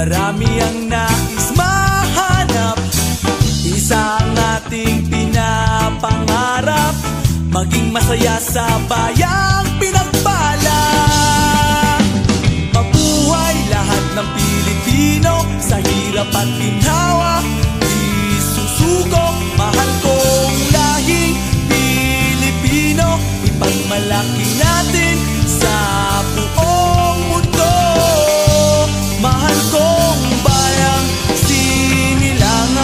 Marami ang nais mahanap, isa ang ating pinapangarap, maging masaya sa bayang pinagpala. Mabuhay lahat ng Pilipino, sa hirap at ginhawa di susuko. Mahal kong lahing Pilipino, ipagmalaki natin sa buong mundo. Mahal kong bayang Sinilangan.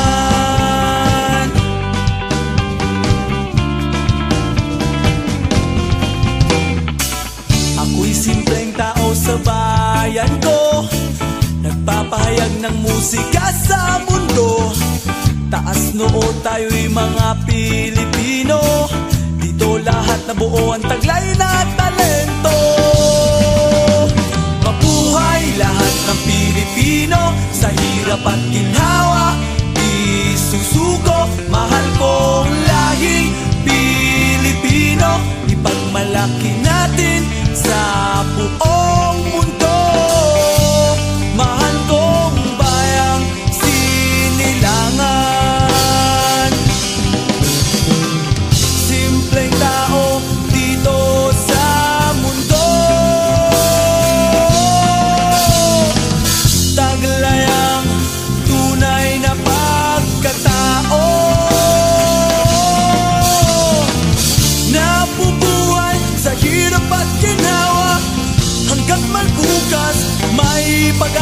Ako'y simpleng tao sa bayan ko, nagpapahayag ng musika sa mundo. Taas noo, tayo'y mga Pilipino, dito lahat nabuo ang taglay na talento. Mabuhay lahat ng Pilipino, sa hirap at ginhawa di susuko. Mahal kong lahing Pilipino, ipagmalaki natin sa buong mundo. Mahal kong bayang Sinilangan. Simpleng tao dito sa mundo, taglay ang tunay na pagkatao, nabubuhay sa hirap at ginawa, hanggang magbukas may pag